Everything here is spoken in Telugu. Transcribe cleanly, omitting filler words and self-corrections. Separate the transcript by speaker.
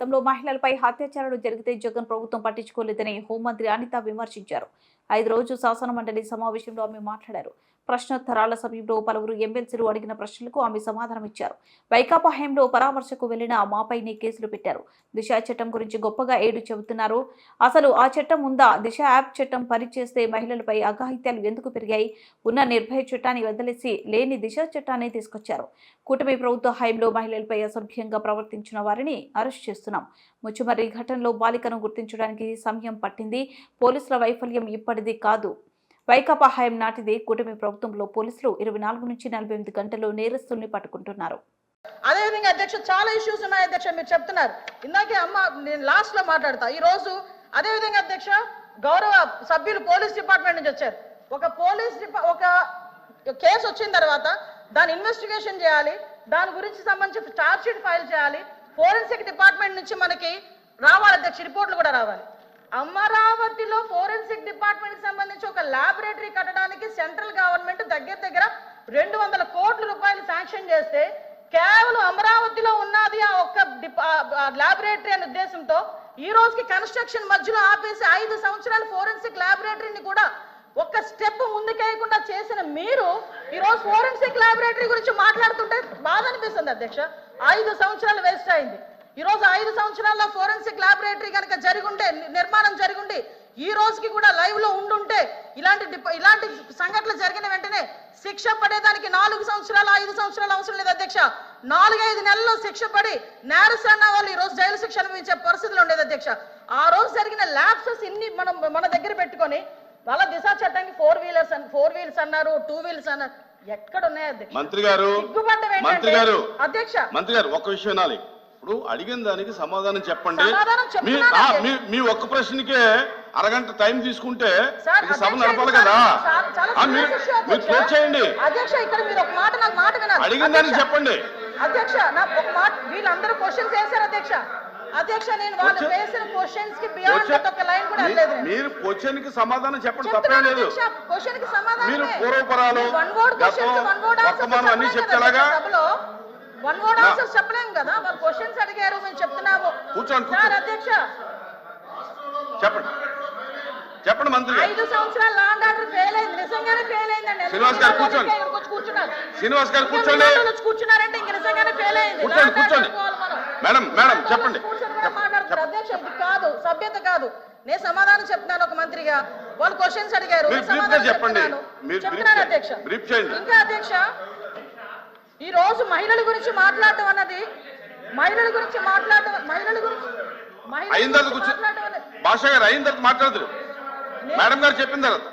Speaker 1: గతంలో మహిళలపై అత్యాచారాలు జరిగితే జగన్ ప్రభుత్వం పట్టించుకోలేదని హోంమంత్రి అనిత విమర్శించారు. 5 రోజు శాసనమండలి సమావేశంలో ఆమె మాట్లాడారు. ప్రశ్నోత్తరాల సమయంలో పలువురు ఎమ్మెల్సీలు అడిగిన ప్రశ్నలకు ఆమె సమాధానం ఇచ్చారు. వైకాపా హయాంలో పరామర్శకు వెళ్లిన మాపైనే కేసులు పెట్టారు. దిశ చట్టం గురించి గొప్పగా చెబుతున్నారు. అసలు ఆ చట్టం ఉందా? దిశ యాప్ చట్టం పనిచేస్తే మహిళలపై అఘాయిత్యాలు ఎందుకు పెరిగాయి? ఉన్న నిర్భయ చట్టాన్ని వదిలేసి లేని దిశ చట్టాన్ని తీసుకొచ్చారు. కూటమి ప్రభుత్వ హయాంలో మహిళలపై అసభ్యంగా ప్రవర్తించిన వారిని అరెస్ట్ చేస్తున్నాం. ముచ్చుమర్రి ఘటనలో బాలికను గుర్తించడానికి సమయం పట్టింది. పోలీసుల వైఫల్యం ఇప్పటిది కాదు, వైకాపా హయాం నాటిదే. కూటమి ప్రభుత్వంలో పోలీసులు 24 నుంచి 48 గంటల్లో నేరస్తుల్ని పట్టుకుంటున్నారు.
Speaker 2: అదేవిధంగా అధ్యక్ష చాలా ఇష్యూస్ ఉన్నాయి అధ్యక్ష, మీరు చెప్తున్నారు. ఇందాకే అమ్మ నేను లాస్ట్ లో మాట్లాడతా. ఈ రోజు అదేవిధంగా అధ్యక్ష గౌరవ సభ్యులు పోలీస్ డిపార్ట్మెంట్ నుంచి వచ్చారు. ఒక కేసు వచ్చిన తర్వాత దాని ఇన్వెస్టిగేషన్ చేయాలి, దాని గురించి సంబంధించి ఛార్జ్ షీట్ ఫైల్ చేయాలి, ఫోరెన్సిక్ డిపార్ట్మెంట్ నుంచి మనకి రావాలి అధ్యక్ష, రిపోర్ట్లు కూడా రావాలి. అమరావతిలో ఫోరెన్సిక్ డిపార్ట్మెంట్ కి సంబంధించి ఒక ల్యాబొరేటరీ కట్టడానికి సెంట్రల్ గవర్నమెంట్ దగ్గర 200 కోట్ల రూపాయలు శాంక్షన్ చేస్తే కేవలం అమరావతిలో ఉన్నది ఆ ఒక్క ల్యాబొరేటరీ అనే ఉద్దేశంతో ఈ రోజుకి కన్స్ట్రక్షన్ మధ్యలో ఆపేసి 5 సంవత్సరాలు ఫోరెన్సిక్ ల్యాబొరేటరీని కూడా ఒక్క స్టెప్ ముందుకేయకుండా చేసిన మీరు ఈ రోజు ఫోరెన్సిక్ ల్యాబొరేటరీ గురించి మాట్లాడుతుంటే బాధ అనిపిస్తుంది అధ్యక్ష. 5 సంవత్సరాలు వేస్ట్ అయింది. ఈ రోజు 5 సంవత్సరాల్లో ఫోరెన్సిక్ ల్యాబొరేటరీ కనుక జరుగుంటే, నిర్మాణం జరుగుండి ఈ రోజుకి కూడా లైవ్ లో ఉండుంటే ఇలాంటి సంఘటనలు జరిగిన వెంటనే శిక్ష పడేదానికి 4 సంవత్సరాలు 5 సంవత్సరాలు అవసరం లేదు అధ్యక్ష. 4-5 నెలల్లో శిక్ష పడి నేరస్తున్న వాళ్ళు ఈ రోజు జైలు శిక్ష అనుభవించే పరిస్థితులు ఉండేది అధ్యక్ష. ఆ రోజు జరిగిన ల్యాబ్సెస్ ఇన్ని మన దగ్గర పెట్టుకొని వాళ్ళ దిశ చట్టానికి 4 వీలర్స్ అన్నారు, 2 వీలర్స్ అన్నారు. ఎక్కడ ఉన్నాయి అధ్యక్ష?
Speaker 3: మంత్రి గారు
Speaker 2: అధ్యక్ష
Speaker 3: ఒక్క విషయం వినాలి. ఇప్పుడు అడిగిన దానికి సమాధానం చెప్పండి. మీ ఒక్క ప్రశ్నకే అరగంట టైం తీసుకుంటే సభ నడపాలి కదా. మీరు క్లోజ్ చేయండి. అడిగిన దానికి చెప్పండి
Speaker 2: అధ్యక్ష. నాకు ఒక మాట, వీళ్ళందరూ క్వశ్చన్స్ వేశారు అధ్యక్ష. అధ్యక్ష నేను వాళ్ళు వేసిన క్వశ్చన్స్ కి బియాండ్ ఒక లైన్ కూడా లేదు.
Speaker 3: మీరు క్వశ్చన్ కి సమాధానం చెప్పండి, తప్పే లేదు.
Speaker 2: క్వశ్చన్ కి సమాధానం
Speaker 3: మీరు పూర్వపరాలు వర్తమానం అన్ని చెప్తేలాగా
Speaker 2: వన్ వర్డ్ ఆన్సర్ చెప్పలేము కదా. వాళ్ళు క్వశ్చన్స్ అడిగారు, మేము చెప్తున్నాము.
Speaker 3: కూర్చోండి
Speaker 2: అధ్యక్ష
Speaker 3: చెప్పండి మంత్రి.
Speaker 2: 5 సంవత్సరాలు లా అండ్ ఆర్డర్ ఫెయిల్ అయింది, నిజంగానే ఫెయిల్ అయిందండి.
Speaker 3: శ్రీనివాస్ గారు కూర్చోండి. శ్రీనివాస్ గారు కూర్చోండి.
Speaker 2: కూర్చున్నారంటే ఇంక నిజంగానే ఫెయిల్ అయింది.
Speaker 3: కూర్చోండి. మేడం చెప్పండి.
Speaker 2: అధ్యక్ష ఇది కాదు, సభ్యత కాదు. నేను సమాధానం చెప్తున్నాను ఒక మంత్రిగా. వాళ్ళు క్వశ్చన్స్ అడిగారు,
Speaker 3: చెప్పండి.
Speaker 2: చెప్తున్నాను అధ్యక్ష. ఇంకా అధ్యక్ష ఈ రోజు మహిళల గురించి మాట్లాడటం అన్నది
Speaker 3: భాష గారు అయిన తర్వాత మాట్లాడదు. మేడం గారు చెప్పిన తర్వాత